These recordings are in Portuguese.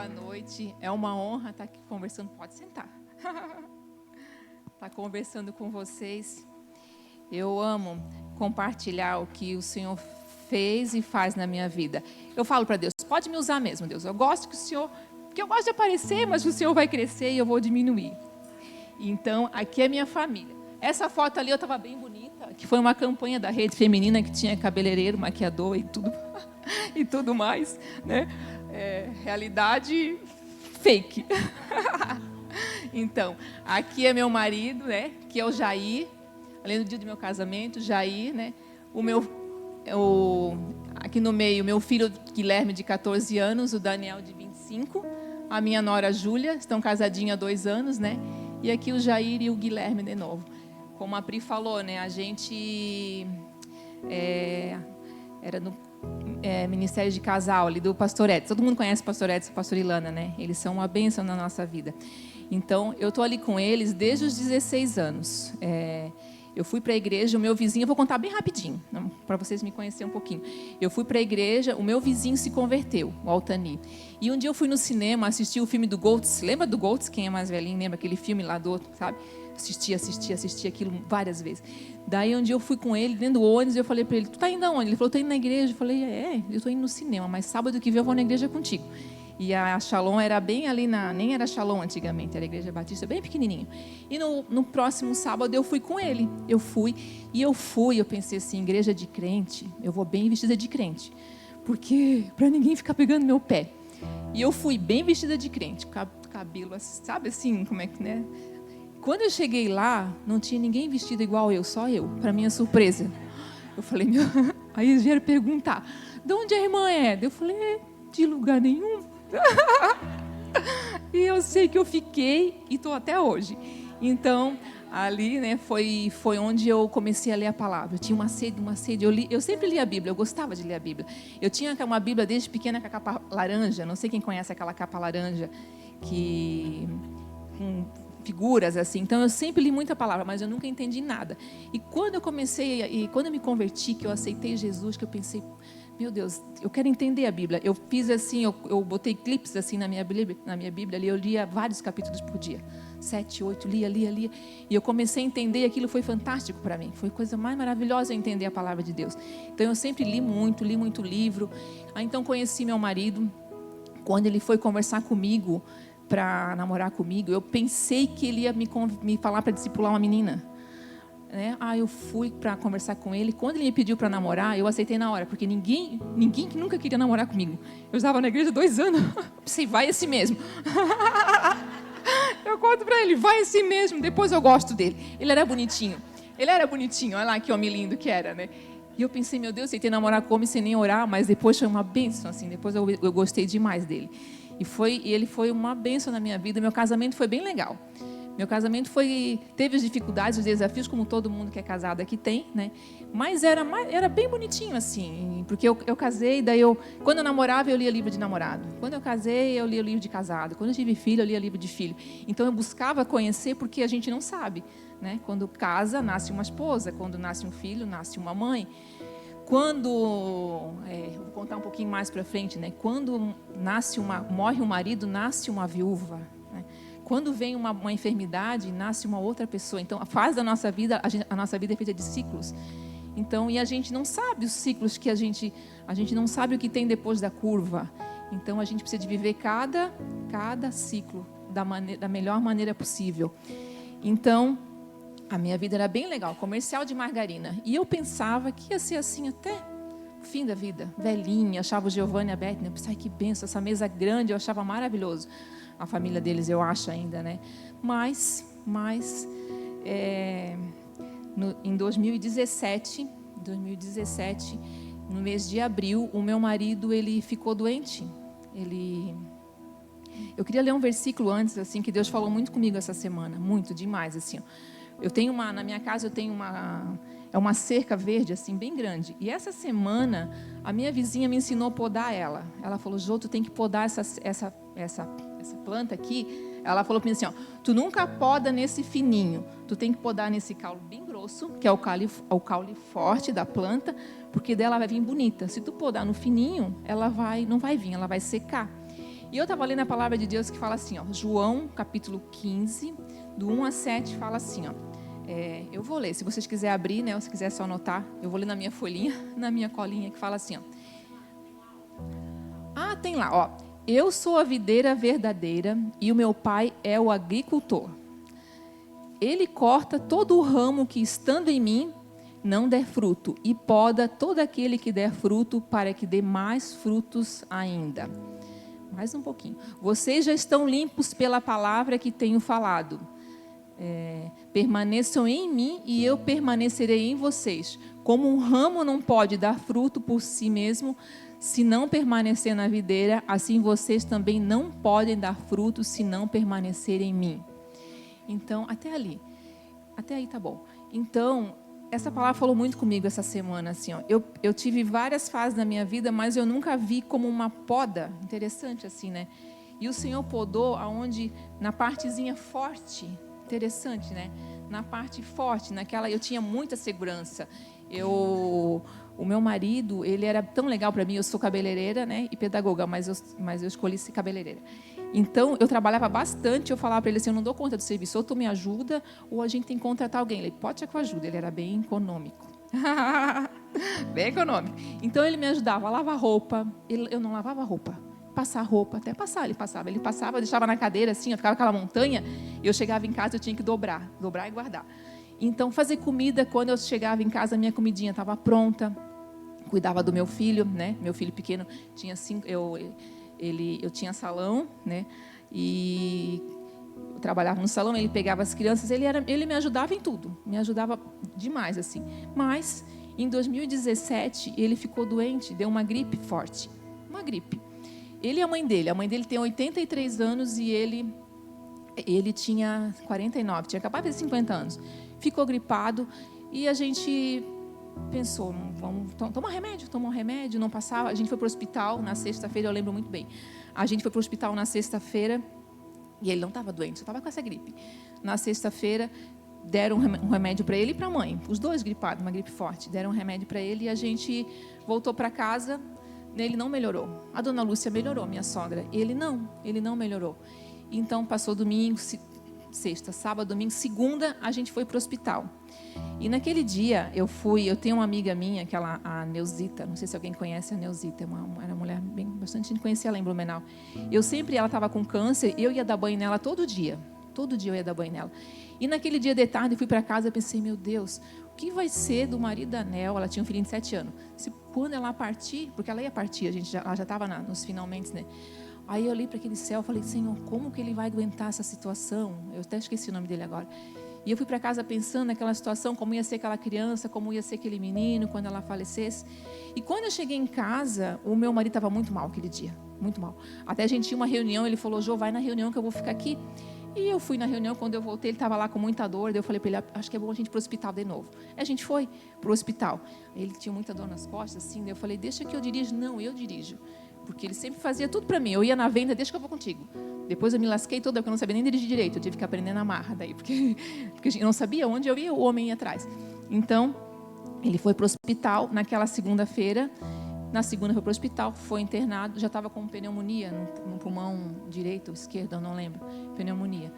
Boa noite. É uma honra estar aqui conversando. Pode sentar. Estar conversando com vocês. Eu amo compartilhar o que o Senhor fez e faz na minha vida. Eu falo para Deus, pode me usar mesmo, Deus. Eu gosto que o Senhor, porque eu gosto de aparecer, mas o Senhor vai crescer e eu vou diminuir. Então, aqui é minha família. Essa foto ali eu estava bem bonita, que foi uma campanha da Rede Feminina que tinha cabeleireiro, maquiador e tudo, e tudo mais, né? Realidade fake. Então, aqui é meu marido, né? Que é o Jair. Além do dia do meu casamento, Jair, né? Aqui no meio, meu filho Guilherme, de 14 anos, o Daniel, de 25, a minha nora Júlia, estão casadinhos há 2 anos, né? E aqui o Jair e o Guilherme de novo. Como a Pri falou, né? A gente era no Ministério de Casal, ali do Pastor Edson. Todo mundo conhece o Pastor Edson e a Pastor Ilana, né? Eles são uma bênção na nossa vida. Então, eu estou ali com eles desde os 16 anos. Eu fui para a igreja, o meu vizinho, eu vou contar bem rapidinho, para vocês me conhecerem um pouquinho. Eu fui para a igreja, o meu vizinho se converteu, o Altani. E um dia eu fui no cinema, assisti o filme do Goltz. Lembra do Goltz? Quem é mais velhinho lembra aquele filme lá do outro, sabe? Assisti aquilo várias vezes. Daí um dia eu fui com ele, dentro do ônibus, e eu falei para ele, tu tá indo aonde? Ele falou, tô indo na igreja. Eu falei, eu tô indo no cinema, mas sábado que vem eu vou na igreja contigo. E a Shalom era bem ali nem era Shalom antigamente, era a igreja batista, bem pequenininho. E no próximo sábado eu fui com ele. Eu pensei assim, igreja de crente, eu vou bem vestida de crente. Porque, para ninguém ficar pegando meu pé. E eu fui bem vestida de crente, cabelo, sabe assim, como é que, né? Quando eu cheguei lá, não tinha ninguém vestido igual eu, só eu, para minha surpresa. Eu falei, aí eles vieram perguntar, de onde a irmã é? Eu falei, de lugar nenhum. E eu sei que eu fiquei e estou até hoje. Então, ali, né, foi onde eu comecei a ler a palavra. Eu tinha uma sede. Eu sempre li a Bíblia, eu gostava de ler a Bíblia. Eu tinha uma Bíblia desde pequena com a capa laranja. Não sei quem conhece aquela capa laranja com figuras assim. Então, eu sempre li muita palavra, mas eu nunca entendi nada. E quando eu me converti, que eu aceitei Jesus, que eu pensei, meu Deus, eu quero entender a Bíblia. Eu fiz assim, eu botei clipes assim na minha Bíblia ali, eu lia vários capítulos por dia. 7, 8, lia. E eu comecei a entender, e aquilo foi fantástico para mim. Foi a coisa mais maravilhosa entender a palavra de Deus. Então eu sempre li muito livro. Aí então conheci meu marido. Quando ele foi conversar comigo, para namorar comigo, eu pensei que ele ia me falar para discipular uma menina. Eu fui para conversar com ele. Quando ele me pediu para namorar, eu aceitei na hora, porque ninguém que nunca queria namorar comigo. Eu estava na igreja 2 anos. Pensei, vai esse mesmo. Eu conto para ele, vai esse mesmo. Depois eu gosto dele. Ele era bonitinho, olha lá que homem lindo que era, né? E eu pensei, meu Deus, aceitei namorar com homem sem nem orar, mas depois foi uma bênção, assim. Depois eu gostei demais dele. E ele foi uma bênção na minha vida. Meu casamento foi bem legal. Meu casamento teve as dificuldades, os desafios, como todo mundo que é casado aqui tem, né? Mas era bem bonitinho, assim, porque eu casei, quando eu namorava, eu lia livro de namorado. Quando eu casei, eu lia livro de casado. Quando eu tive filho, eu lia livro de filho. Então, eu buscava conhecer, porque a gente não sabe, né? Quando casa, nasce uma esposa. Quando nasce um filho, nasce uma mãe. Vou contar um pouquinho mais para frente, né? Quando morre um marido, nasce uma viúva, né? Quando vem uma enfermidade, nasce uma outra pessoa. Então, a fase da nossa vida, a nossa vida é feita de ciclos. Então, e a gente não sabe os ciclos que a gente não sabe o que tem depois da curva. Então, a gente precisa de viver cada ciclo da melhor maneira possível. Então, a minha vida era bem legal, comercial de margarina. E eu pensava que ia ser assim até o fim da vida. Velhinha, achava o Giovanni e a Beth, né? Eu pensava, que benção, essa mesa grande, eu achava maravilhoso. A família deles, eu acho ainda, né? Mas em 2017, no mês de abril, o meu marido, ele ficou doente. Eu queria ler um versículo antes, assim, que Deus falou muito comigo essa semana, muito, demais, assim. Na minha casa eu tenho uma cerca verde, assim, bem grande. E essa semana, a minha vizinha me ensinou a podar ela. Ela falou, Jô, tu tem que podar essa planta aqui. Ela falou para mim assim, tu nunca poda nesse fininho, tu tem que podar nesse caule bem grosso, que é o caule forte da planta, porque dela vai vir bonita. Se tu podar no fininho, ela não vai vir, ela vai secar. E eu estava lendo a palavra de Deus que fala assim, ó, João, capítulo 15, do 1 a 7, fala assim, ó. Eu vou ler, se vocês quiserem abrir, né, ou se quiser só anotar, eu vou ler na minha folhinha, na minha colinha, que fala assim, ó. Tem lá, ó. Eu sou a videira verdadeira e o meu pai é o agricultor. Ele corta todo o ramo que, estando em mim, não der fruto, e poda todo aquele que der fruto, para que dê mais frutos ainda. Mais um pouquinho. Vocês já estão limpos pela palavra que tenho falado. Permaneçam em mim e eu permanecerei em vocês. Como um ramo não pode dar fruto por si mesmo, se não permanecer na videira, assim vocês também não podem dar fruto se não permanecerem em mim. Então, até aí tá bom. Então, essa palavra falou muito comigo essa semana, assim, ó. Eu tive várias fases na minha vida, mas eu nunca vi como uma poda, interessante assim, né? E o Senhor podou aonde, na partezinha forte, interessante, né? Na parte forte, naquela, eu tinha muita segurança. O meu marido, ele era tão legal para mim, eu sou cabeleireira, né, e pedagoga, mas eu escolhi ser cabeleireira. Então, eu trabalhava bastante, eu falava para ele assim, eu não dou conta do serviço, ou tu me ajuda, ou a gente tem que contratar alguém. Ele, pode ser que eu ajude, ele era bem econômico. Bem econômico. Então, ele me ajudava a lavar roupa, eu não lavava roupa, passar roupa, até passar, ele passava, deixava na cadeira assim, eu ficava aquela montanha, e eu chegava em casa, eu tinha que dobrar e guardar. Então, fazer comida, quando eu chegava em casa, a minha comidinha estava pronta. Cuidava do meu filho, né? Meu filho pequeno tinha 5, eu tinha salão, né? E eu trabalhava no salão, ele pegava as crianças, ele me ajudava em tudo, me ajudava demais, assim. Mas, em 2017, ele ficou doente, deu uma gripe forte. Uma gripe. Ele e a mãe dele tem 83 anos e ele tinha 49, tinha acabado de ter 50 anos. Ficou gripado e a gente pensou, vamos tomar um remédio, não passava. A gente foi para o hospital na sexta-feira, eu lembro muito bem. A gente foi para o hospital na sexta-feira e ele não estava doente, só estava com essa gripe. Na sexta-feira, deram um remédio para ele e para a mãe, os dois gripados, uma gripe forte. Deram um remédio para ele e a gente voltou para casa, ele não melhorou. A dona Lúcia melhorou, minha sogra. Ele não melhorou. Então, passou domingo, sexta, sábado, domingo, segunda, a gente foi para o hospital. E naquele dia, eu tenho uma amiga minha, a Neusita, não sei se alguém conhece a Neusita, era uma mulher bastante gente conhecia ela em Blumenau. Ela estava com câncer, eu ia dar banho nela todo dia eu ia dar banho nela. E naquele dia de tarde, eu fui para casa e pensei, meu Deus, o que vai ser do marido da Nel? Ela tinha um filhinho de 7 anos. Quando ela partir, porque ela ia partir, ela já estava nos finalmente, né? Aí eu olhei para aquele céu e falei, Senhor, como que ele vai aguentar essa situação? Eu até esqueci o nome dele agora. E eu fui para casa pensando naquela situação, como ia ser aquela criança, como ia ser aquele menino quando ela falecesse. E quando eu cheguei em casa, o meu marido estava muito mal aquele dia, muito mal. Até a gente tinha uma reunião, ele falou, Jô, vai na reunião que eu vou ficar aqui. E eu fui na reunião, quando eu voltei, ele estava lá com muita dor. Daí eu falei para ele, acho que é bom a gente ir para o hospital de novo. A gente foi para o hospital. Ele tinha muita dor nas costas, assim. Daí eu falei, deixa que eu dirijo. Não, eu dirijo. Porque ele sempre fazia tudo para mim. Eu ia na venda, deixa que eu vou contigo. Depois eu me lasquei toda, porque eu não sabia nem dirigir direito. Eu tive que aprender na marra daí, porque eu não sabia onde eu ia, o homem ia atrás. Então, ele foi para o hospital naquela segunda-feira. Na segunda foi para o hospital, foi internado, já estava com pneumonia no pulmão direito ou esquerdo, eu não lembro, pneumonia.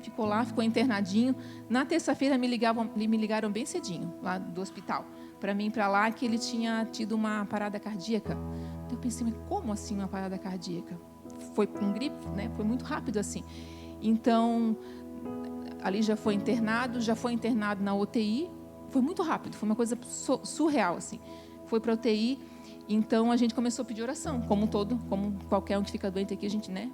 Ficou lá, ficou internadinho. Na terça-feira me ligaram bem cedinho, lá do hospital, para mim ir para lá, que ele tinha tido uma parada cardíaca. Eu pensei, mas como assim uma parada cardíaca? Foi com gripe, né? Foi muito rápido assim. Então, ali já foi internado na UTI, foi muito rápido, foi uma coisa surreal assim. Foi para a UTI. Então, a gente começou a pedir oração, como qualquer um que fica doente aqui, a gente, né,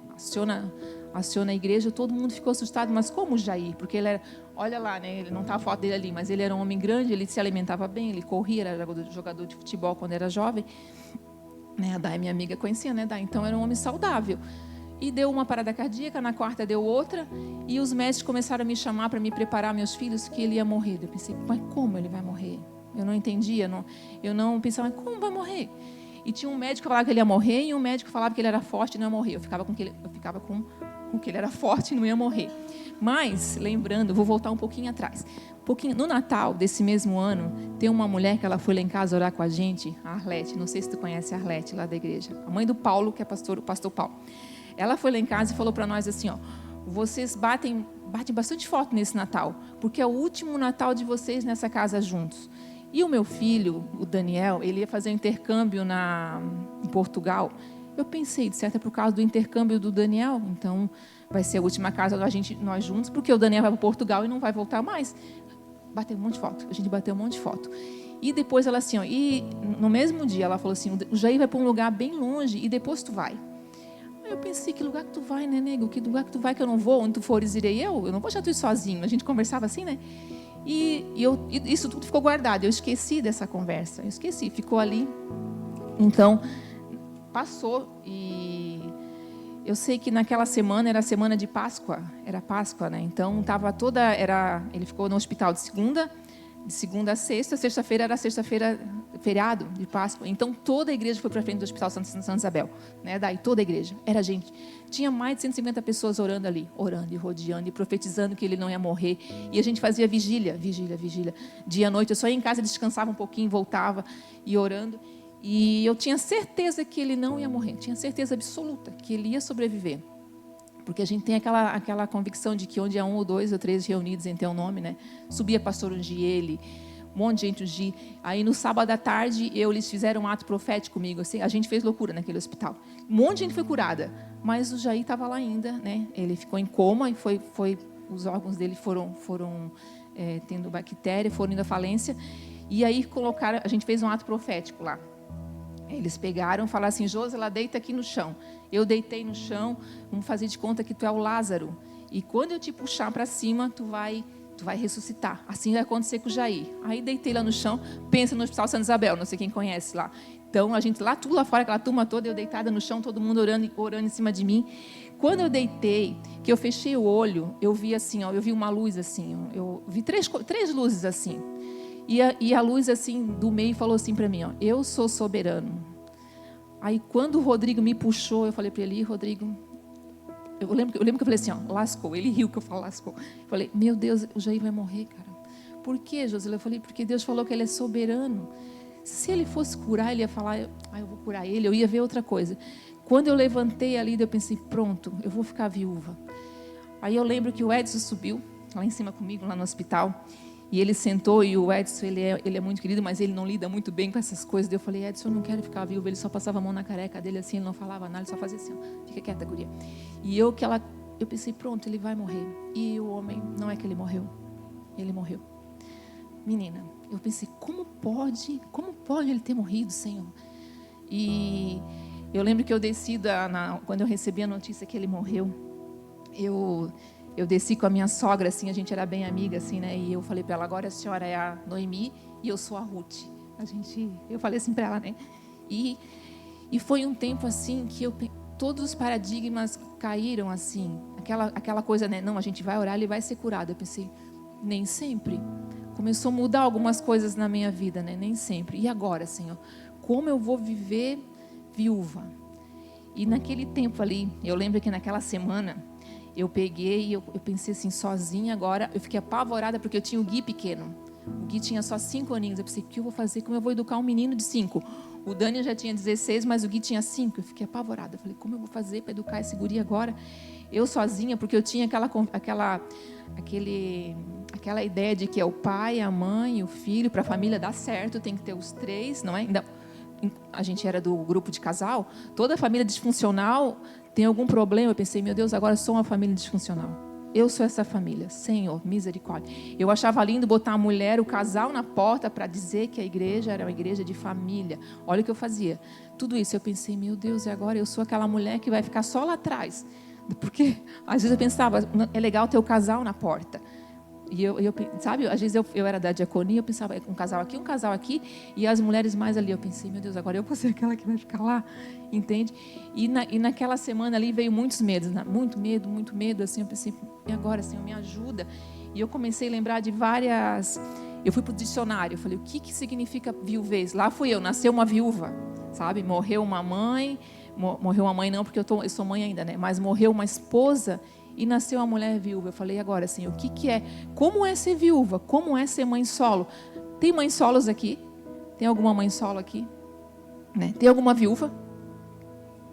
aciona a igreja, todo mundo ficou assustado, mas como Jair? Porque ele era, olha lá, né, ele não está a foto dele ali, mas ele era um homem grande, ele se alimentava bem, ele corria, era jogador de futebol quando era jovem, né, a Dai, minha amiga, conhecia, né, Dai? Então, era um homem saudável. E deu uma parada cardíaca, na quarta deu outra, e os médicos começaram a me chamar para me preparar meus filhos, que ele ia morrer. Eu pensei, mas como ele vai morrer? Eu não entendia, eu não pensava, como vai morrer? E tinha um médico que falava que ele ia morrer e um médico que falava que ele era forte e não ia morrer. Eu ficava com porque ele era forte e não ia morrer. Mas, lembrando, vou voltar um pouquinho atrás. No Natal desse mesmo ano, tem uma mulher que ela foi lá em casa orar com a gente, a Arlete. Não sei se tu conhece a Arlete lá da igreja. A mãe do Paulo, que é o pastor Paulo. Ela foi lá em casa e falou para nós assim, ó, vocês batem bastante foto nesse Natal, porque é o último Natal de vocês nessa casa juntos. E o meu filho, o Daniel, ele ia fazer um intercâmbio em Portugal. Eu pensei, de certo, é por causa do intercâmbio do Daniel, então vai ser a última casa nós juntos, porque o Daniel vai para Portugal e não vai voltar mais. Bateu um monte de foto, a gente bateu um monte de foto. E depois ela assim, ó, e no mesmo dia ela falou assim, o Jair vai para um lugar bem longe e depois tu vai. Aí eu pensei, que lugar que tu vai, né, nego? Que lugar que tu vai que eu não vou? Onde tu fores, irei eu? Eu não vou deixar tu ir sozinho. A gente conversava assim, né? E isso tudo ficou guardado. Eu esqueci dessa conversa. Eu esqueci, ficou ali. Então, passou e eu sei que naquela semana era a semana de Páscoa. Era Páscoa, né? Então, ele ficou no hospital de segunda a sexta. Sexta-feira era sexta-feira, feriado de Páscoa. Então, toda a igreja foi para frente do Hospital Santa Isabel. Né? Daí, toda a igreja. Era gente. Tinha mais de 150 pessoas orando ali. Orando e rodeando e profetizando que ele não ia morrer. E a gente fazia vigília. Dia e noite. Eu só ia em casa, descansava um pouquinho, voltava e orando. E eu tinha certeza que ele não ia morrer. Tinha certeza absoluta que ele ia sobreviver. Porque a gente tem aquela convicção de que onde há 1 ou 2 ou 3 reunidos em teu nome, né? Subia pastor Ungiele, um monte de gente ungir. Aí no sábado à tarde, eles fizeram um ato profético comigo. Assim, a gente fez loucura naquele hospital. Um monte de gente foi curada, mas o Jair estava lá ainda, né? Ele ficou em coma e os órgãos dele foram tendo bactéria, foram indo à falência. E aí a gente fez um ato profético lá. Eles pegaram e falaram assim, Josela, deita aqui no chão. Eu deitei no chão, vamos fazer de conta que tu é o Lázaro. E quando eu te puxar para cima, tu vai ressuscitar. Assim vai acontecer com o Jair. Aí deitei lá no chão, pensa no Hospital Santa Isabel, não sei quem conhece lá. Então, a gente tudo lá fora, aquela turma toda, eu deitada no chão, todo mundo orando em cima de mim. Quando eu deitei, que eu fechei o olho, eu vi assim, ó, eu vi uma luz assim, eu vi três luzes assim. E a luz assim do meio falou assim para mim, ó, eu sou soberano. Aí quando o Rodrigo me puxou, eu falei para ele, Rodrigo, eu lembro que eu falei assim, ó, lascou. Ele riu que eu falo lascou. Eu falei, meu Deus, o Jair vai morrer, cara. Por quê, José? Eu falei, porque Deus falou que ele é soberano. Se ele fosse curar, ele ia falar, eu vou curar ele, eu ia ver outra coisa. Quando eu levantei ali, eu pensei, pronto, eu vou ficar viúva. Aí eu lembro que o Edson subiu lá em cima comigo, lá no hospital. E ele sentou, e o Edson, ele é muito querido, mas ele não lida muito bem com essas coisas. Eu falei, Edson, eu não quero ficar viúvo. Ele só passava a mão na careca dele assim, ele não falava nada, ele só fazia assim, ó, fica quieta, guria. E eu pensei, pronto, ele vai morrer. E o homem, não é que ele morreu. Ele morreu. Menina, eu pensei, como pode ele ter morrido, Senhor? E eu lembro que eu desci, quando eu recebi a notícia que ele morreu, eu desci com a minha sogra, assim, a gente era bem amiga, assim, né? E eu falei para ela, agora a senhora é a Noemi e eu sou a Ruth. Eu falei assim para ela, né? E foi um tempo, assim, que todos os paradigmas caíram, assim. Aquela coisa, né? Não, a gente vai orar, ele vai ser curado. Eu pensei, nem sempre. Começou a mudar algumas coisas na minha vida, né? Nem sempre. E agora, Senhor? Como eu vou viver viúva? E naquele tempo ali, eu lembro que naquela semana, eu peguei e eu pensei assim, sozinha agora. Eu fiquei apavorada porque eu tinha o Gui pequeno. O Gui tinha só 5 aninhos. Eu pensei, o que eu vou fazer? Como eu vou educar um menino de 5? O Dani já tinha 16, mas o Gui tinha 5. Eu fiquei apavorada. Eu falei, como eu vou fazer para educar esse guri agora? Eu sozinha, porque eu tinha aquela ideia de que é o pai, a mãe, o filho. Para a família dar certo, tem que ter os 3, não é? Ainda, a gente era do grupo de casal. Toda família disfuncional tem algum problema. Eu pensei, meu Deus, agora eu sou uma família disfuncional. Eu sou essa família. Senhor, misericórdia. Eu achava lindo botar a mulher, o casal na porta para dizer que a igreja era uma igreja de família. Olha o que eu fazia. Tudo isso eu pensei, meu Deus, e agora eu sou aquela mulher que vai ficar só lá atrás. Porque às vezes eu pensava, é legal ter o casal na porta. E sabe, às vezes eu era da diaconia, eu pensava, um casal aqui, e as mulheres mais ali. Eu pensei, meu Deus, agora eu vou ser aquela que vai ficar lá, entende? E naquela semana ali veio muitos medos, muito medo, assim. Eu pensei, e agora, Senhor, me ajuda. E eu comecei a lembrar de várias. Eu fui para o dicionário, eu falei, o que significa viuvez? Lá fui eu, nasceu uma viúva, sabe? Morreu uma mãe, Morreu uma mãe, não, porque eu sou mãe ainda, né? Mas morreu uma esposa e nasceu uma mulher viúva. Eu falei, agora, assim, o que é? Como é ser viúva? Como é ser mãe solo? Tem mães solos aqui? Tem alguma mãe solo aqui? Né? Tem alguma viúva?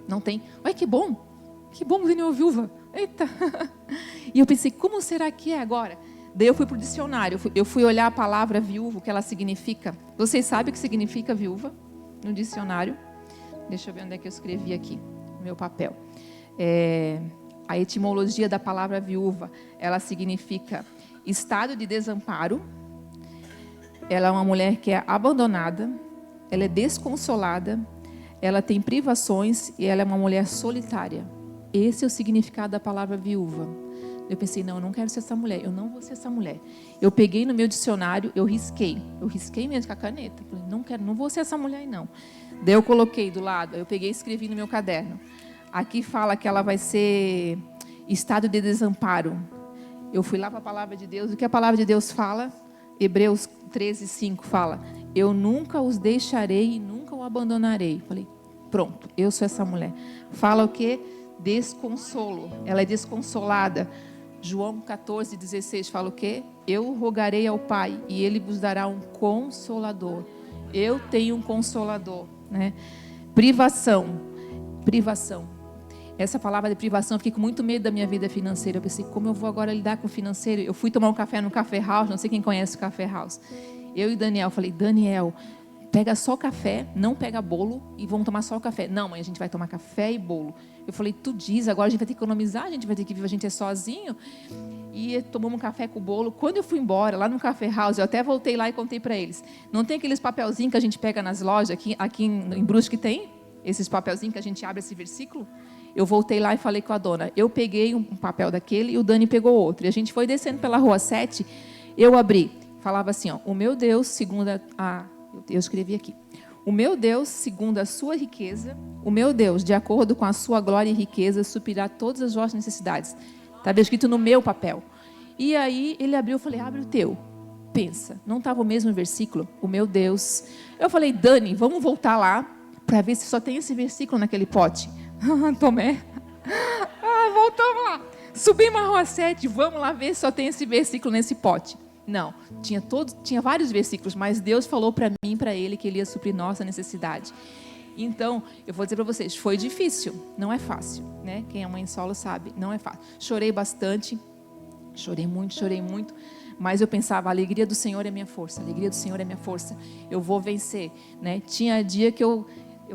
Não tem? Olha que bom vir uma viúva. Eita! E eu pensei, como será que é agora? Daí eu fui para o dicionário, eu fui olhar a palavra viúva, o que ela significa. Vocês sabem o que significa viúva? No dicionário. Deixa eu ver onde é que eu escrevi aqui, no meu papel. A etimologia da palavra viúva, ela significa estado de desamparo. Ela é uma mulher que é abandonada, ela é desconsolada, ela tem privações e ela é uma mulher solitária. Esse é o significado da palavra viúva. Eu pensei, não, eu não quero ser essa mulher, eu não vou ser essa mulher. Eu peguei no meu dicionário, eu risquei mesmo com a caneta. Falei, não vou ser essa mulher, não. Daí eu coloquei do lado, eu peguei e escrevi no meu caderno. Aqui fala que ela vai ser estado de desamparo. Eu fui lá para a palavra de Deus, o que a palavra de Deus fala? Hebreus 13:5 fala, eu nunca os deixarei e nunca o abandonarei. Falei, pronto, eu sou essa mulher. Fala o quê? Desconsolo, ela é desconsolada. João 14:16 fala o quê? Eu rogarei ao Pai e Ele vos dará um consolador. Eu tenho um consolador, né? Privação. Essa palavra de privação, eu fiquei com muito medo da minha vida financeira. Eu pensei, como eu vou agora lidar com o financeiro? Eu fui tomar um café no Café House, não sei quem conhece o Café House. Eu e Daniel, falei, Daniel, pega só café, não pega bolo e vamos tomar só o café. Não, mãe, a gente vai tomar café e bolo. Eu falei, tu diz, agora a gente vai ter que economizar, a gente vai ter que viver, a gente é sozinho. E tomamos um café com o bolo. Quando eu fui embora, lá no Café House, eu até voltei lá e contei para eles. Não tem aqueles papelzinhos que a gente pega nas lojas, aqui em Brusque tem? Esses papelzinhos que a gente abre esse versículo? Eu voltei lá e falei com a dona. Eu peguei um papel daquele e o Dani pegou outro. E a gente foi descendo pela Rua 7, eu abri. Falava assim, ó, o meu Deus, segundo eu escrevi aqui. O meu Deus, segundo a sua riqueza, o meu Deus, de acordo com a sua glória e riqueza, suprirá todas as vossas necessidades. Estava escrito no meu papel. E aí ele abriu, eu falei, abre o teu. Pensa, não estava o mesmo versículo? O meu Deus. Eu falei, Dani, vamos voltar lá para ver se só tem esse versículo naquele pote. Tomé. Voltamos lá. Subimos a Rua 7, vamos lá ver se só tem esse versículo nesse pote. Não, tinha vários versículos, mas Deus falou para mim e para ele que Ele ia suprir nossa necessidade. Então, eu vou dizer para vocês, foi difícil, não é fácil, né? Quem é mãe solo sabe, não é fácil. Chorei bastante, chorei muito, mas eu pensava, a alegria do Senhor é minha força, a alegria do Senhor é minha força, eu vou vencer, né? Tinha dia que eu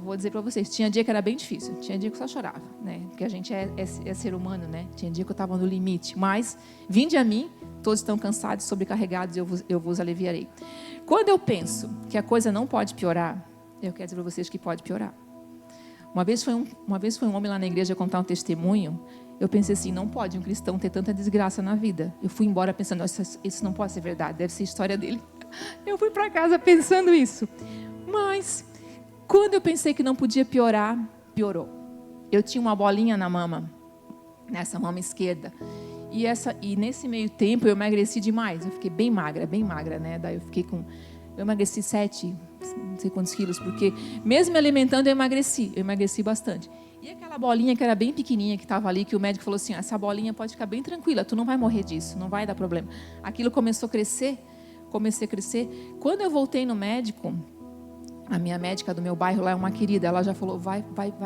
vou dizer para vocês, tinha dia que era bem difícil, tinha dia que eu só chorava, né? Porque a gente é ser humano, né? Tinha dia que eu estava no limite, mas vinde a mim, todos estão cansados, sobrecarregados, eu vos aliviarei. Quando eu penso que a coisa não pode piorar, eu quero dizer para vocês que pode piorar. Uma vez foi um homem lá na igreja contar um testemunho, eu pensei assim, não pode um cristão ter tanta desgraça na vida. Eu fui embora pensando, isso não pode ser verdade, deve ser história dele. Eu fui para casa pensando isso. Mas, quando eu pensei que não podia piorar, piorou. Eu tinha uma bolinha na mama, nessa mama esquerda. E nesse meio tempo eu emagreci demais. Eu fiquei bem magra, né? Daí eu emagreci 7, não sei quantos quilos, porque mesmo me alimentando eu emagreci bastante. E aquela bolinha que era bem pequenininha, que estava ali, que o médico falou assim, essa bolinha pode ficar bem tranquila, tu não vai morrer disso, não vai dar problema. Aquilo começou a crescer, comecei a crescer. Quando eu voltei no médico, a minha médica do meu bairro lá é uma querida, ela já falou, vai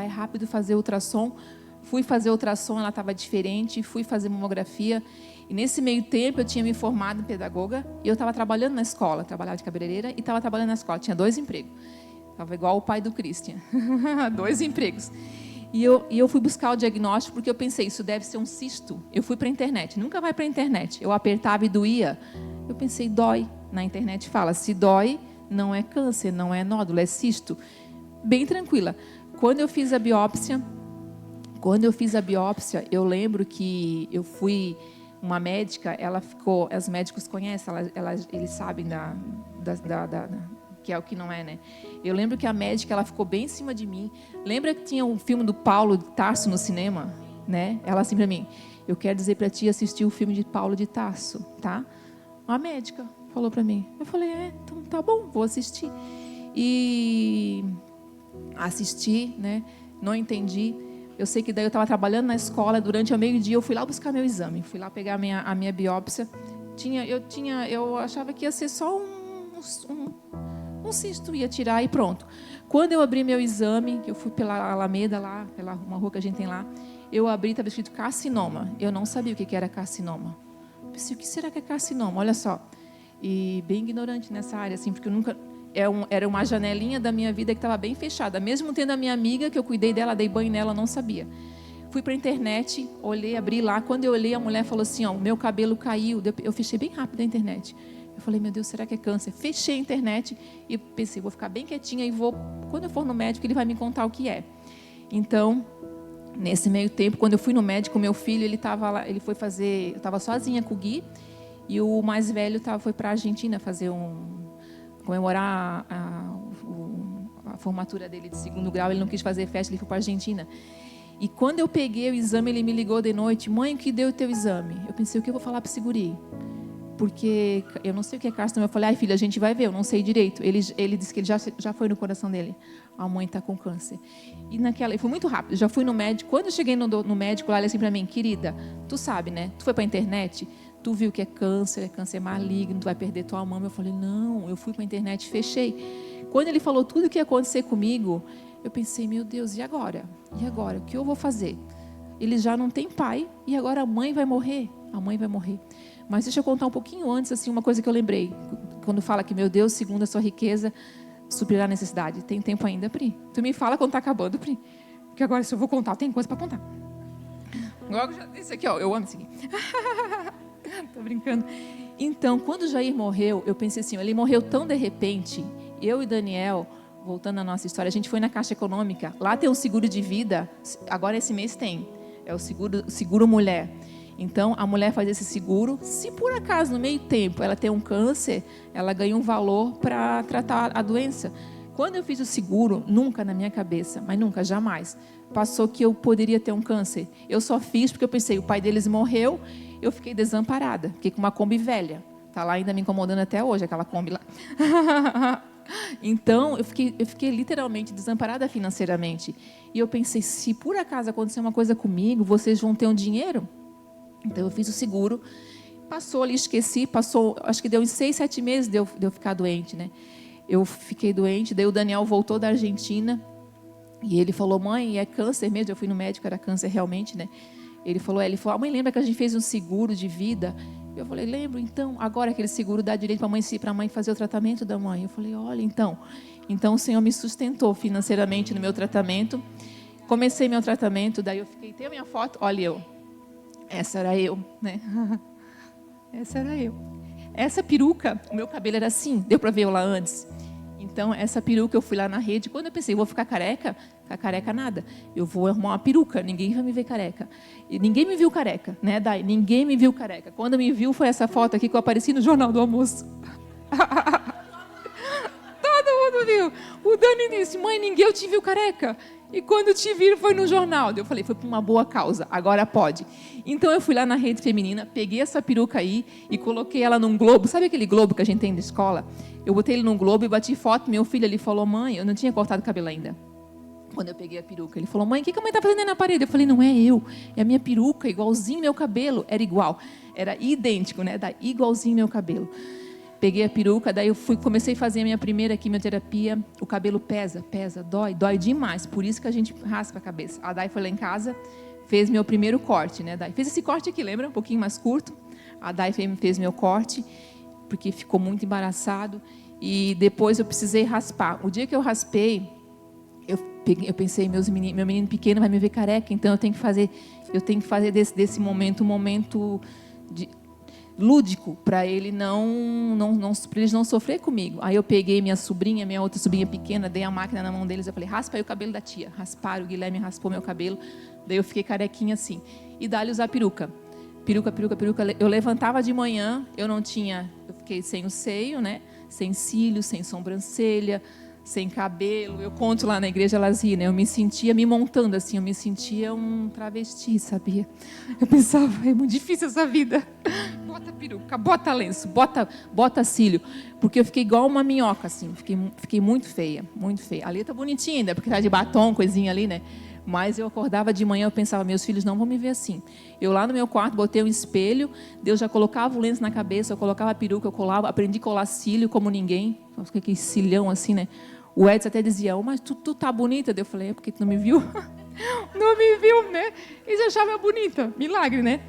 rápido fazer ultrassom. Fui fazer ultrassom, ela estava diferente, fui fazer mamografia. E nesse meio tempo eu tinha me formado em pedagoga e eu estava trabalhando na escola, trabalhava de cabeleireira e estava trabalhando na escola, tinha 2 empregos. Estava igual o pai do Christian, 2 empregos. E eu fui buscar o diagnóstico porque eu pensei, isso deve ser um cisto. Eu fui para a internet, nunca vai para a internet. Eu apertava e doía. Eu pensei, dói. Na internet fala, se dói, não é câncer, não é nódulo, é cisto. Bem tranquila. Quando eu fiz a biópsia, eu lembro que eu fui uma médica, ela ficou, os médicos conhecem, eles sabem que é o que não é, né? Eu lembro que a médica, ela ficou bem em cima de mim. Lembra que tinha um filme do Paulo de Tarso no cinema, né? Ela assim para mim, eu quero dizer para ti assistir o filme de Paulo de Tarso, tá? A médica falou para mim. Eu falei, então tá bom, vou assistir. E assisti, né? não entendi. Eu sei que daí eu estava trabalhando na escola, durante o meio-dia eu fui lá buscar meu exame, fui lá pegar a minha biópsia. Eu achava que ia ser só um cisto, ia tirar e pronto. Quando eu abri meu exame, eu fui pela Alameda lá, pela uma rua que a gente tem lá, eu abri, estava escrito carcinoma. Eu não sabia o que era carcinoma. Eu pensei, o que será que é carcinoma? Olha só. E bem ignorante nessa área, assim, porque eu nunca... Era uma janelinha da minha vida que estava bem fechada. Mesmo tendo a minha amiga, que eu cuidei dela, dei banho nela, eu não sabia. Fui para a internet, olhei, abri lá. Quando eu olhei, a mulher falou assim, ó, meu cabelo caiu. Eu fechei bem rápido a internet. Eu falei, meu Deus, será que é câncer? Fechei a internet e pensei, vou ficar bem quietinha e vou... Quando eu for no médico, ele vai me contar o que é. Então, nesse meio tempo, quando eu fui no médico, meu filho, ele estava lá, ele foi fazer... Eu estava sozinha com o Gui e o mais velho foi para a Argentina fazer comemorar a formatura dele de 2º grau. Ele não quis fazer festa, ele foi para a Argentina. E quando eu peguei o exame, ele me ligou de noite, mãe, o que deu o teu exame? Eu pensei, o que eu vou falar para esse guri? Porque eu não sei o que é carcinoma. Eu falei, ai filho, a gente vai ver, eu não sei direito. Ele disse que ele já foi no coração dele. A mãe está com câncer. E foi muito rápido, já fui no médico. Quando eu cheguei no médico, lá, ele assim para mim, querida, tu sabe, né? Tu foi para a internet, tu viu que é câncer maligno, tu vai perder tua mama. Eu falei, não, eu fui para a internet, fechei. Quando ele falou tudo o que ia acontecer comigo, eu pensei, meu Deus, e agora? E agora? O que eu vou fazer? Ele já não tem pai e agora a mãe vai morrer. A mãe vai morrer. Mas deixa eu contar um pouquinho antes, assim, uma coisa que eu lembrei. Quando fala que, meu Deus, segundo a sua riqueza, suprirá a necessidade. Tem tempo ainda, Pri? Tu me fala quando está acabando, Pri. Porque agora, se eu vou contar, tem coisa para contar. Esse aqui, ó, eu amo esse aqui. Tô brincando. Então, quando o Jair morreu, eu pensei assim, ele morreu tão de repente. Eu e Daniel, voltando à nossa história, a gente foi na Caixa Econômica. Lá tem um seguro de vida. Agora, esse mês tem. É o seguro mulher. Então, a mulher faz esse seguro. Se por acaso, no meio tempo, ela tem um câncer, ela ganha um valor para tratar a doença. Quando eu fiz o seguro, nunca na minha cabeça, mas nunca, jamais, passou que eu poderia ter um câncer. Eu só fiz porque eu pensei, o pai deles morreu, eu fiquei desamparada. Fiquei com uma Kombi velha. Está lá ainda me incomodando até hoje, aquela Kombi lá. Então, eu fiquei literalmente desamparada financeiramente. E eu pensei, se por acaso acontecer uma coisa comigo, vocês vão ter um dinheiro? Então, eu fiz o seguro, passou ali, esqueci, acho que deu uns 6, 7 meses de eu ficar doente, né? Eu fiquei doente, daí o Daniel voltou da Argentina, e ele falou, mãe, é câncer mesmo? Eu fui no médico, era câncer realmente, né? Ele falou, mãe, lembra que a gente fez um seguro de vida? Eu falei, lembro, então, agora aquele seguro dá direito para a mãe fazer o tratamento da mãe. Eu falei, olha, então o Senhor me sustentou financeiramente no meu tratamento. Comecei meu tratamento, daí eu fiquei, tem a minha foto? Olha eu. Essa era eu, né? Essa era eu. Essa peruca, o meu cabelo era assim, deu para ver eu lá antes. Então, essa peruca, eu fui lá na rede. Quando eu pensei, vou ficar careca nada. Eu vou arrumar uma peruca, ninguém vai me ver careca. E ninguém me viu careca, né, Dai? Ninguém me viu careca. Quando me viu, foi essa foto aqui que eu apareci no Jornal do Almoço. Todo mundo viu. O Dani disse, mãe, ninguém te viu careca. E quando te viram, foi no jornal. Eu falei, foi por uma boa causa, agora pode. Então, eu fui lá na rede feminina, peguei essa peruca aí e coloquei ela num globo. Sabe aquele globo que a gente tem da escola? Eu botei ele num globo e bati foto. Meu filho ali falou, mãe, eu não tinha cortado o cabelo ainda. Quando eu peguei a peruca, ele falou, mãe, o que a mãe está fazendo aí na parede? Eu falei, não é eu, é a minha peruca, igualzinho meu cabelo. Era igual, era idêntico, né? Igualzinho meu cabelo. Peguei a peruca, daí eu comecei a fazer a minha primeira quimioterapia. O cabelo pesa, dói demais. Por isso que a gente raspa a cabeça. A Dai foi lá em casa, fez meu primeiro corte, né, Dai? Fez esse corte aqui, lembra? Um pouquinho mais curto. A Dai fez meu corte, porque ficou muito embaraçado. E depois eu precisei raspar. O dia que eu raspei, eu pensei, meu menino pequeno vai me ver careca, então eu tenho que fazer desse momento um momento lúdico, para ele para eles não sofrer comigo. Aí eu peguei minha outra sobrinha pequena, dei a máquina na mão deles, eu falei, raspa aí o cabelo da tia. Rasparam, o Guilherme raspou meu cabelo, daí eu fiquei carequinha assim. E dá-lhe usar peruca. Peruca. Eu levantava de manhã, eu fiquei sem o seio, né? Sem cílios, sem sobrancelha, sem cabelo. Eu conto lá na igreja, elas riem, né? Eu me sentia me montando assim, eu me sentia um travesti, sabia? Eu pensava, é muito difícil essa vida. Bota peruca, bota lenço, bota cílio. Porque eu fiquei igual uma minhoca, assim. Fiquei muito feia, muito feia. Ali tá bonitinha ainda, porque tá de batom, coisinha ali, né? Mas eu acordava de manhã, eu pensava, meus filhos não vão me ver assim. Eu lá no meu quarto botei um espelho, Deus já colocava o lenço na cabeça, eu colocava a peruca, eu colava, aprendi a colar cílio como ninguém. Aquele cilhão assim, né? O Edson até dizia, mas tu tá bonita. Eu falei, é porque tu não me viu? Não me viu, né? Eles achavam bonita. Milagre, né?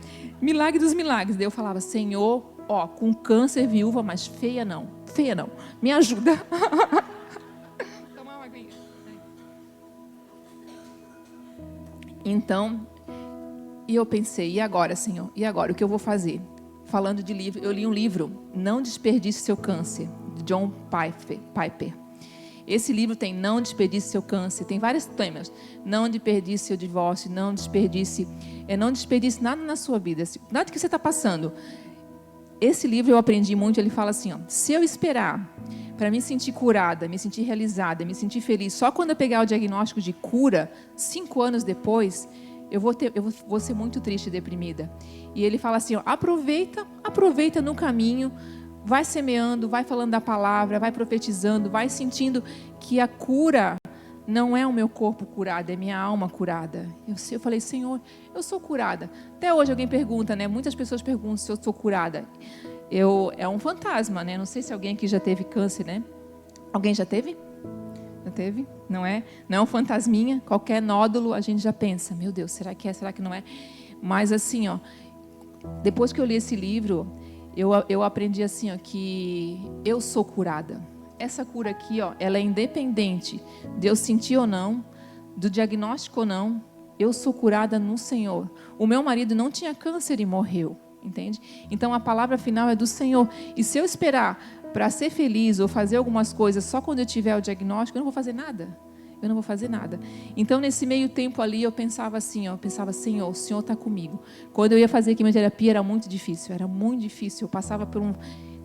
Milagre dos milagres. Daí eu falava, Senhor, ó, com câncer, viúva, mas feia não. Feia não. Me ajuda. Tomar uma aguinha. Então, e eu pensei, e agora, Senhor? E agora, o que eu vou fazer? Falando de livro, eu li um livro, Não Desperdice Seu Câncer, de John Piper. Esse livro tem Não Desperdice Seu Câncer, tem vários temas. Não desperdice seu divórcio, não desperdice nada na sua vida, nada que você está passando. Esse livro eu aprendi muito, ele fala assim, ó, se eu esperar para me sentir curada, me sentir realizada, me sentir feliz, só quando eu pegar o diagnóstico de cura, 5 anos depois, eu vou ser muito triste e deprimida. E ele fala assim, ó, aproveita no caminho, vai semeando, vai falando da palavra, vai profetizando, vai sentindo que a cura não é o meu corpo curado, é minha alma curada. Eu falei, Senhor, eu sou curada. Até hoje alguém pergunta, né? Muitas pessoas perguntam se eu sou curada. É um fantasma, né? Não sei se alguém aqui já teve câncer, né? Alguém já teve? Já teve? Não é? Não é um fantasminha. Qualquer nódulo a gente já pensa, meu Deus, será que é? Será que não é? Mas assim, ó, depois que eu li esse livro, eu aprendi assim, ó, que eu sou curada. Essa cura aqui, ó, ela é independente de eu sentir ou não, do diagnóstico ou não. Eu sou curada no Senhor. O meu marido não tinha câncer e morreu, entende? Então a palavra final é do Senhor. E se eu esperar para ser feliz ou fazer algumas coisas só quando eu tiver o diagnóstico, eu não vou fazer nada. Eu não vou fazer nada. Então, nesse meio tempo ali, eu pensava assim, ó, eu pensava, Senhor, o Senhor está comigo. Quando eu ia fazer quimioterapia, era muito difícil. Eu passava por um...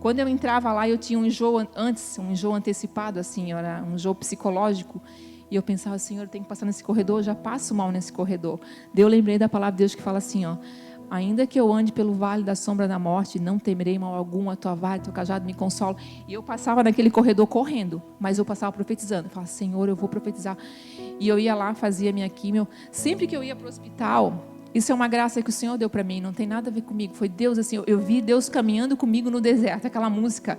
Quando eu entrava lá, eu tinha um enjoo antes, um enjoo antecipado, assim, era um enjoo psicológico. E eu pensava, Senhor, eu tenho que passar nesse corredor, eu já passo mal nesse corredor. Daí eu lembrei da palavra de Deus que fala assim, ó, ainda que eu ande pelo vale da sombra da morte, não temerei mal algum, a tua vara, teu cajado me consola. E eu passava naquele corredor correndo, mas eu passava profetizando. Eu falava, Senhor, eu vou profetizar. E eu ia lá, fazia minha quimio. Sempre que eu ia para o hospital, isso é uma graça que o Senhor deu para mim, não tem nada a ver comigo. Foi Deus, assim, eu vi Deus caminhando comigo no deserto, aquela música,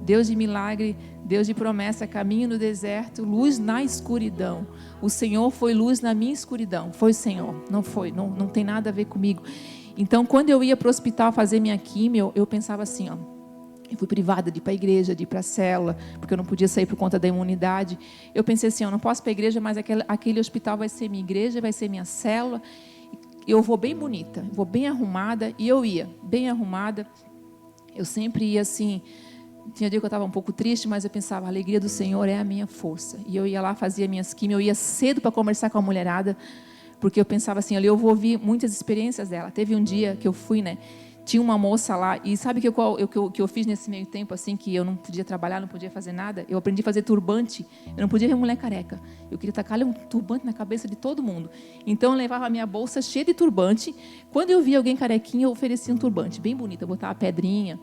Deus de milagre, Deus de promessa, caminho no deserto, luz na escuridão. O Senhor foi luz na minha escuridão, foi o Senhor, não tem nada a ver comigo. Então, quando eu ia para o hospital fazer minha quimio, eu pensava assim, ó, eu fui privada de ir para a igreja, de ir para a célula, porque eu não podia sair por conta da imunidade. Eu pensei assim, eu não posso ir para a igreja, mas aquele hospital vai ser minha igreja, vai ser minha célula. Eu vou bem bonita, vou bem arrumada, e eu ia bem arrumada. Eu sempre ia assim, tinha dia que eu estava um pouco triste, mas eu pensava, a alegria do Senhor é a minha força. E eu ia lá, fazia minhas quimio, eu ia cedo para conversar com a mulherada, porque eu pensava assim, ali eu vou ouvir muitas experiências dela. Teve um dia que eu fui, né? Tinha uma moça lá, e sabe o que eu fiz nesse meio tempo, assim, que eu não podia trabalhar, não podia fazer nada? Eu aprendi a fazer turbante, eu não podia ver mulher careca. Eu queria tacar um turbante na cabeça de todo mundo. Então, eu levava a minha bolsa cheia de turbante. Quando eu via alguém carequinha, eu oferecia um turbante, bem bonito. Eu botava pedrinha,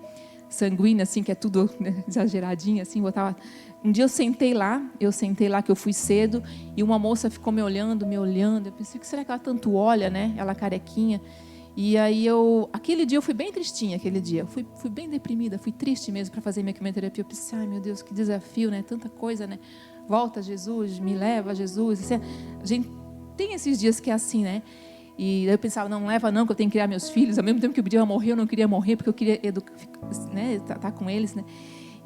sanguínea, assim, que é tudo, né, exageradinho, assim, botava... Um dia eu sentei lá que eu fui cedo, e uma moça ficou me olhando. Eu pensei, o que será que ela tanto olha, né? Ela carequinha. E aí aquele dia eu fui bem tristinha, fui bem deprimida, fui triste mesmo para fazer minha quimioterapia. Eu pensei, ai meu Deus, que desafio, né? Tanta coisa, né? Volta Jesus, me leva Jesus. A gente tem esses dias que é assim, né? E eu pensava, não leva não, que eu tenho que criar meus filhos. Ao mesmo tempo que eu podia morrer, eu não queria morrer, porque eu queria né, tá com eles, né?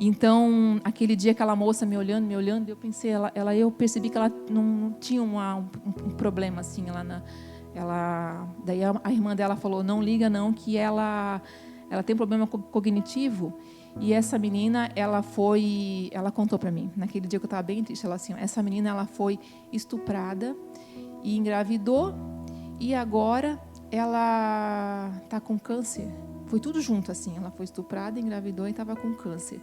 Então, aquele dia, aquela moça me olhando, eu pensei, eu percebi que ela não tinha um problema assim, daí a irmã dela falou, não liga não, que ela tem um problema cognitivo. E essa menina, ela contou para mim, naquele dia que eu estava bem triste, essa menina, ela foi estuprada e engravidou, e agora ela está com câncer. Foi tudo junto, assim, ela foi estuprada, engravidou e estava com câncer.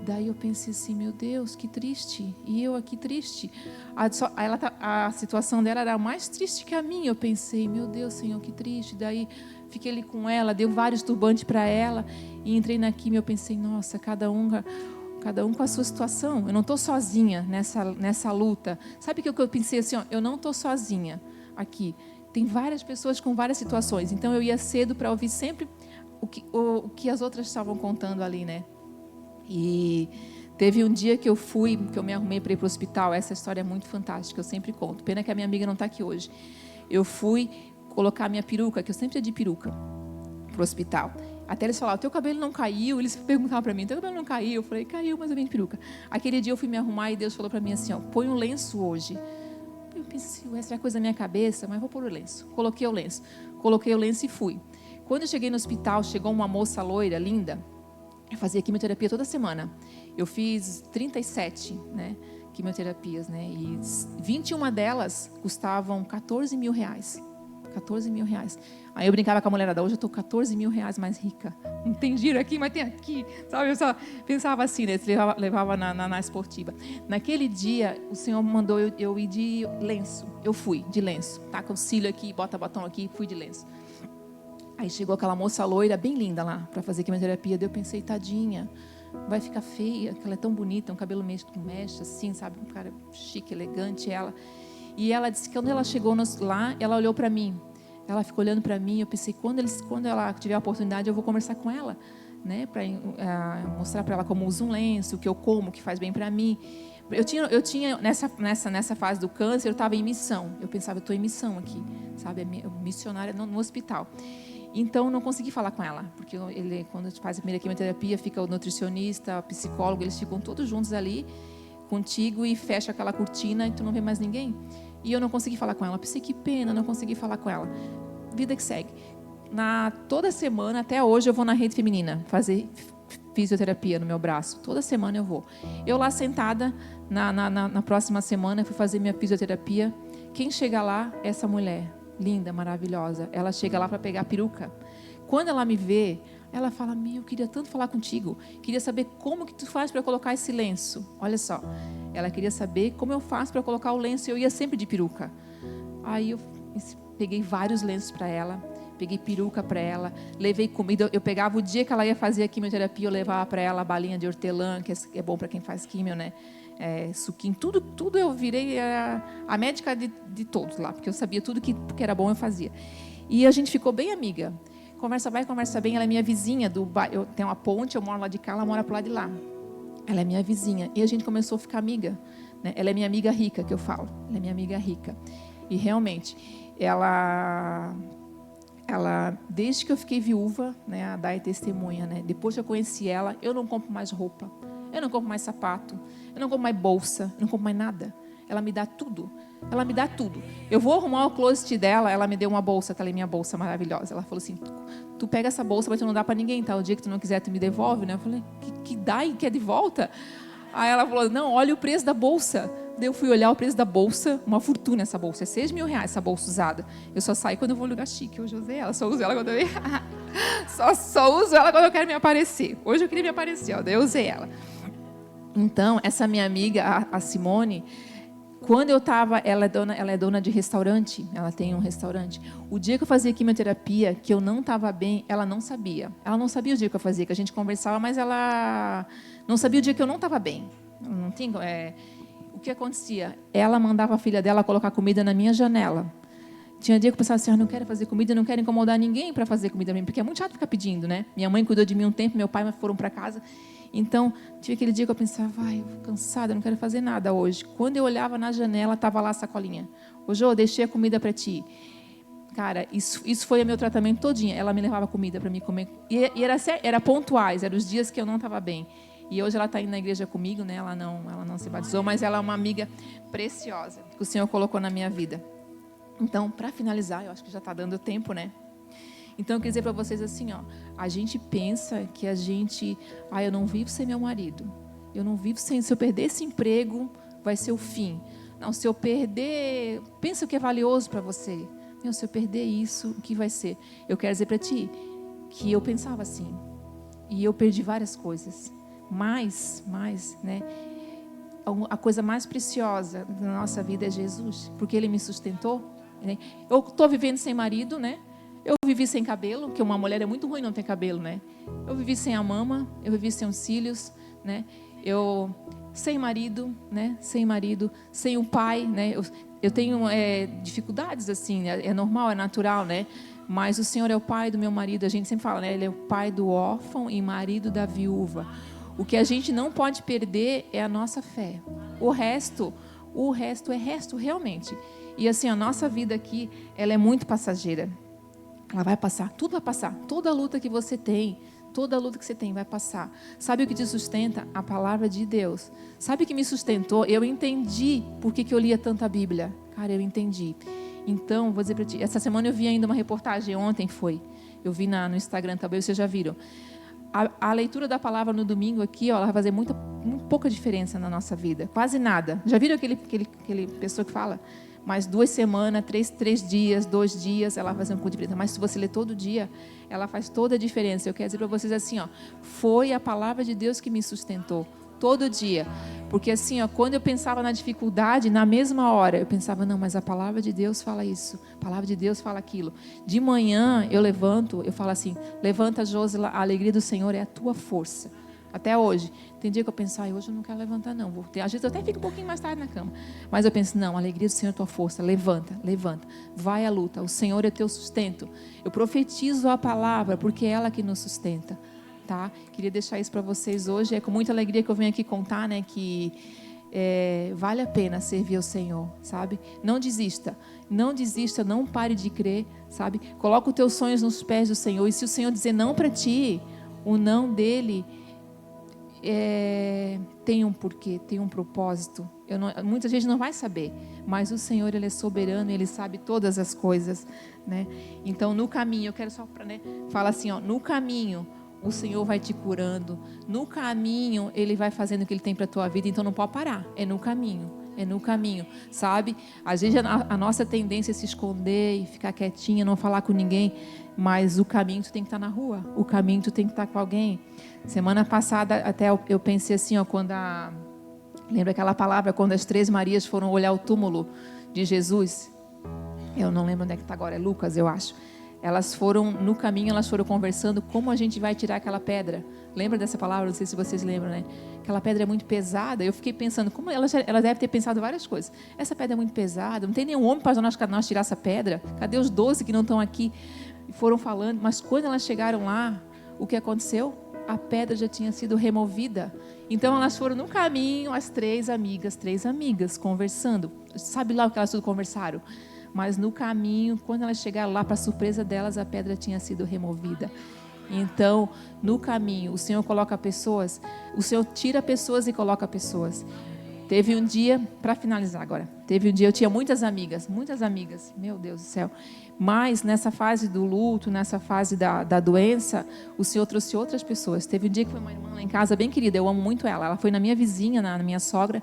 Daí eu pensei assim, meu Deus, que triste. E eu aqui triste. A situação dela era mais triste que a minha. Eu pensei, meu Deus, Senhor, que triste. Daí fiquei ali com ela, dei vários turbantes para ela. E entrei na quimio, eu pensei, nossa, cada um... Cada um com a sua situação. Eu não estou sozinha nessa luta. Sabe o que eu pensei assim? Ó, eu não estou sozinha aqui. Tem várias pessoas com várias situações. Então eu ia cedo para ouvir sempre o que as outras estavam contando ali, né? E teve um dia que eu me arrumei para ir para o hospital. Essa história é muito fantástica, eu sempre conto. Pena que a minha amiga não está aqui hoje. Eu fui colocar a minha peruca, que eu sempre ia de peruca, para o hospital. Até eles falavam, teu cabelo não caiu. Eles perguntavam para mim, teu cabelo não caiu? Eu falei, caiu, mas eu vim de peruca. Aquele dia eu fui me arrumar e Deus falou para mim assim, ó, põe um lenço hoje. Eu pensei, essa é coisa da minha cabeça, mas vou pôr o lenço. Coloquei o lenço e fui. Quando eu cheguei no hospital, chegou uma moça loira, linda. Eu fazia quimioterapia toda semana. Eu fiz 37, né, quimioterapias, né, e 21 delas custavam 14 mil reais. 14 mil reais. Aí eu brincava com a mulherada, hoje eu estou 14 mil reais mais rica. Não tem giro aqui, mas tem aqui. Sabe? Eu só pensava assim, né? Levava na esportiva. Naquele dia, o Senhor mandou eu ir de lenço. Eu fui de lenço. Tá com o cílio aqui, bota batom aqui, fui de lenço. Aí chegou aquela moça loira, bem linda lá, para fazer quimioterapia. Daí eu pensei, tadinha, vai ficar feia, que ela é tão bonita, um cabelo com mecha, assim, sabe? Um cara chique, elegante, ela. E ela disse que quando ela chegou lá, ela olhou para mim. Ela ficou olhando para mim. Eu pensei, quando ela tiver a oportunidade, eu vou conversar com ela, né, para mostrar para ela como uso um lenço, o que eu como, o que faz bem para mim. Eu tinha nessa fase do câncer, eu estava em missão. Eu pensava, eu estou em missão aqui, sabe, missionária no hospital. Então, não consegui falar com ela, porque quando a gente faz a primeira quimioterapia, fica o nutricionista, o psicólogo, eles ficam todos juntos ali contigo e fecha aquela cortina e tu não vê mais ninguém. E eu não consegui falar com ela. Pensei, que pena, não consegui falar com ela. Vida que segue. Toda semana, até hoje, eu vou na rede feminina fazer fisioterapia no meu braço. Toda semana eu vou. Eu lá sentada, na próxima semana, eu fui fazer minha fisioterapia. Quem chega lá é essa mulher, linda, maravilhosa. Ela chega lá para pegar a peruca. Quando ela me vê, ela fala, eu queria tanto falar contigo. Queria saber como que tu faz para colocar esse lenço. Olha só. Ela queria saber como eu faço para colocar o lenço. Eu ia sempre de peruca. Aí eu peguei vários lenços para ela. Peguei peruca para ela. Levei comida. Eu pegava o dia que ela ia fazer a quimioterapia, eu levava para ela a balinha de hortelã, que é bom para quem faz quimio, né? Suquinho, tudo eu virei a médica de todos lá, porque eu sabia tudo que era bom, eu fazia. E a gente ficou bem amiga. Conversa vai, conversa bem. Ela é minha vizinha eu tenho uma ponte, eu moro lá de cá, ela mora pro lado de lá. Ela é minha vizinha. E a gente começou a ficar amiga, né? Ela é minha amiga rica, que eu falo. Ela é minha amiga rica. E realmente, ela desde que eu fiquei viúva, né, a Dai testemunha, né? Depois que eu conheci ela, eu não compro mais roupa, eu não compro mais sapato, eu não compro mais bolsa, eu não compro mais nada. Ela me dá tudo. Ela me dá tudo. Eu vou arrumar o closet dela, ela me deu uma bolsa, tá ali minha bolsa maravilhosa. Ela falou assim, tu pega essa bolsa, mas tu não dá para ninguém, tá? O dia que tu não quiser, tu me devolve, né? Eu falei, que dá e quer de volta? Aí ela falou, não, olha o preço da bolsa. Daí eu fui olhar o preço da bolsa, uma fortuna essa bolsa, é 6 mil reais essa bolsa usada. Eu só saio quando eu vou em lugar chique, hoje eu usei ela, só uso ela quando eu só uso ela quando eu quero me aparecer. Hoje eu queria me aparecer, ó, daí eu usei ela. Então, essa minha amiga, a Simone, quando eu estava, ela é dona de restaurante, ela tem um restaurante. O dia que eu fazia quimioterapia, que eu não estava bem, ela não sabia. Ela não sabia o dia que eu fazia, que a gente conversava, mas ela não sabia o dia que eu não estava bem. Não tinha, o que acontecia? Ela mandava a filha dela colocar comida na minha janela. Tinha dia que eu pensava assim, não quero fazer comida, não quero incomodar ninguém para fazer comida para mim, porque é muito chato ficar pedindo, né? Minha mãe cuidou de mim um tempo, meu pai foram para casa. Então, tinha aquele dia que eu pensava, eu vou cansada, não quero fazer nada hoje. Quando eu olhava na janela, estava lá a sacolinha. Ô, Jô, deixei a comida para ti. Cara, isso foi o meu tratamento todinho. Ela me levava comida para mim comer. E era pontuais, eram os dias que eu não estava bem. E hoje ela está indo na igreja comigo, né? Ela não se batizou, mas ela é uma amiga preciosa que o Senhor colocou na minha vida. Então, para finalizar, eu acho que já está dando tempo, né? Então, eu queria dizer para vocês assim, ó, a gente pensa que a gente, eu não vivo sem meu marido, eu não vivo sem, se eu perder esse emprego, vai ser o fim. Não, se eu perder, pensa o que é valioso para você. Meu, se eu perder isso, o que vai ser? Eu quero dizer para ti que eu pensava assim, e eu perdi várias coisas, mas, né? A coisa mais preciosa da nossa vida é Jesus, porque Ele me sustentou. Né? Eu estou vivendo sem marido, né? Eu vivi sem cabelo, porque uma mulher é muito ruim não ter cabelo, né? Eu vivi sem a mama, eu vivi sem os cílios, né? Eu sem marido, né? Sem marido, sem um pai, né? Eu tenho dificuldades assim, é normal, é natural, né? Mas o Senhor é o pai do meu marido. A gente sempre fala, né? Ele é o pai do órfão e marido da viúva. O que a gente não pode perder é a nossa fé. O resto é resto realmente. E assim, a nossa vida aqui, ela é muito passageira. Ela vai passar, tudo vai passar. Toda a luta que você tem, vai passar. Sabe o que te sustenta? A palavra de Deus. Sabe o que me sustentou? Eu entendi por que eu lia tanta Bíblia. Cara, eu entendi. Então, vou dizer para ti, essa semana eu vi ainda uma reportagem, ontem foi. Eu vi no Instagram também, vocês já viram. A leitura da palavra no domingo aqui, ó, ela vai fazer muito pouca diferença na nossa vida. Quase nada. Já viram aquele pessoa que fala? Mais 2 semanas, 3 dias, 2 dias, ela vai fazer um pouco de diferença. Mas se você ler todo dia, ela faz toda a diferença. Eu quero dizer para vocês assim, ó, foi a palavra de Deus que me sustentou. Todo dia. Porque assim, ó, quando eu pensava na dificuldade, na mesma hora, eu pensava, não, mas a palavra de Deus fala isso. A palavra de Deus fala aquilo. De manhã, eu levanto, eu falo assim, levanta, Josela, a alegria do Senhor é a tua força. Até hoje. Tem dia que eu penso, hoje eu não quero levantar, não. Às vezes eu até fico um pouquinho mais tarde na cama. Mas eu penso, não, a alegria do Senhor é a tua força. Levanta, levanta. Vai à luta. O Senhor é teu sustento. Eu profetizo a palavra, porque é ela que nos sustenta. Tá? Queria deixar isso para vocês hoje. É com muita alegria que eu venho aqui contar, né, que vale a pena servir ao Senhor, sabe? Não desista, não pare de crer, sabe? Coloca os teus sonhos nos pés do Senhor. E se o Senhor dizer não para ti, o não dele tem um porquê, tem um propósito. Muita gente não vai saber, mas o Senhor, Ele é soberano, Ele sabe todas as coisas, né? Então, no caminho, eu quero só falar assim, ó, no caminho, o Senhor vai te curando. No caminho, Ele vai fazendo o que Ele tem para a tua vida. Então não pode parar. É no caminho, sabe? Às vezes a nossa tendência é se esconder e ficar quietinha, não falar com ninguém. Mas o caminho tu tem que estar na rua. O caminho tu tem que estar com alguém. Semana passada até eu pensei assim, ó, lembra aquela palavra quando as 3 Marias foram olhar o túmulo de Jesus? Eu não lembro onde é que está agora, é Lucas, eu acho. Elas foram, no caminho, elas foram conversando como a gente vai tirar aquela pedra. Lembra dessa palavra? Não sei se vocês lembram, né? Aquela pedra é muito pesada. Eu fiquei pensando, como ela deve ter pensado várias coisas. Essa pedra é muito pesada, não tem nenhum homem para nós tirar essa pedra. Cadê os 12 que não estão aqui? E foram falando, mas quando elas chegaram lá, o que aconteceu? A pedra já tinha sido removida. Então elas foram no caminho, as 3 amigas, conversando. Sabe lá o que elas tudo conversaram? Mas no caminho, quando elas chegaram lá, para surpresa delas, a pedra tinha sido removida. Então, no caminho, o Senhor coloca pessoas, o Senhor tira pessoas e coloca pessoas. Teve um dia, para finalizar agora, eu tinha muitas amigas, meu Deus do céu. Mas nessa fase do luto, nessa fase da doença, o Senhor trouxe outras pessoas. Teve um dia que foi uma irmã lá em casa, bem querida, eu amo muito ela. Ela foi na minha vizinha, na minha sogra.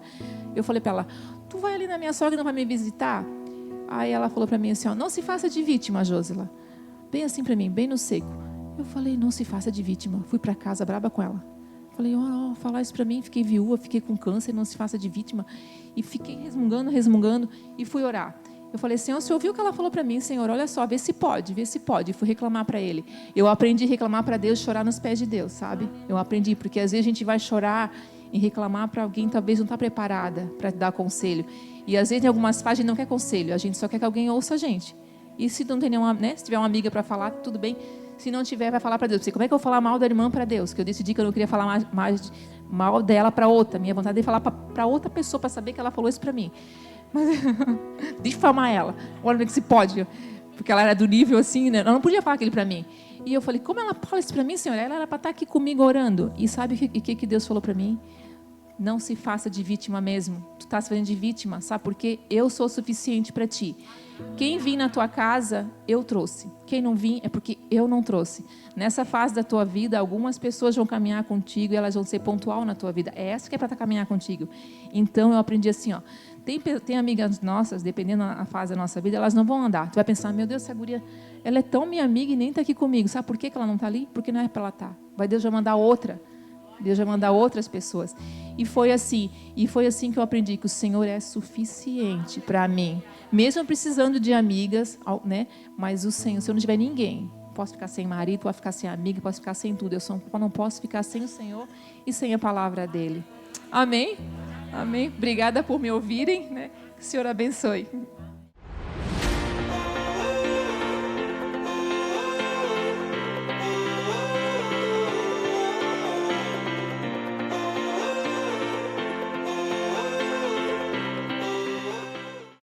Eu falei para ela, tu vai ali na minha sogra e não vai me visitar? Aí ela falou para mim assim, ó, não se faça de vítima, Josela. Bem assim para mim, bem no seco. Eu falei, não se faça de vítima. Fui para casa braba com ela. Falei, falar isso para mim. Fiquei viúva, fiquei com câncer, não se faça de vítima. E fiquei resmungando e fui orar. Eu falei, Senhor, você ouviu o que ela falou para mim? Senhor, olha só, vê se pode. E fui reclamar para Ele. Eu aprendi a reclamar para Deus, chorar nos pés de Deus, sabe? Eu aprendi, porque às vezes a gente vai chorar e reclamar para alguém, talvez não está preparada para dar conselho. E às vezes em algumas fases a gente não quer conselho, a gente só quer que alguém ouça a gente. E se não tem nenhuma, né? Se tiver uma amiga para falar, tudo bem. Se não tiver, vai falar para Deus. Como é que eu vou falar mal da irmã para Deus? Que eu decidi que eu não queria falar mais mal dela para outra. Minha vontade é falar para outra pessoa, para saber que ela falou isso para mim. Mas difamar ela. Olha que se pode. Porque ela era do nível assim, né? Ela não podia falar aquilo para mim. E eu falei, como ela fala isso para mim, Senhor? Ela era para estar aqui comigo orando. E sabe o que Deus falou para mim? Não se faça de vítima mesmo. Tu estás fazendo de vítima, sabe por quê? Eu sou suficiente para ti. Quem vir na tua casa, eu trouxe. Quem não vir, é porque eu não trouxe. Nessa fase da tua vida, algumas pessoas vão caminhar contigo e elas vão ser pontual na tua vida. É essa que é para caminhar contigo. Então, eu aprendi assim, ó. Tem amigas nossas, dependendo da fase da nossa vida, elas não vão andar. Tu vai pensar, meu Deus, essa guria, ela é tão minha amiga e nem está aqui comigo. Sabe por que ela não está ali? Porque não é para ela estar. Deus vai mandar outra. Deus vai mandar outras pessoas. E foi assim que eu aprendi que o Senhor é suficiente para mim. Mesmo precisando de amigas, né? Mas o Senhor, se eu não tiver ninguém, posso ficar sem marido, posso ficar sem amiga, posso ficar sem tudo. Eu só não posso ficar sem o Senhor e sem a palavra dele. Amém? Amém? Obrigada por me ouvirem, né? Que o Senhor abençoe.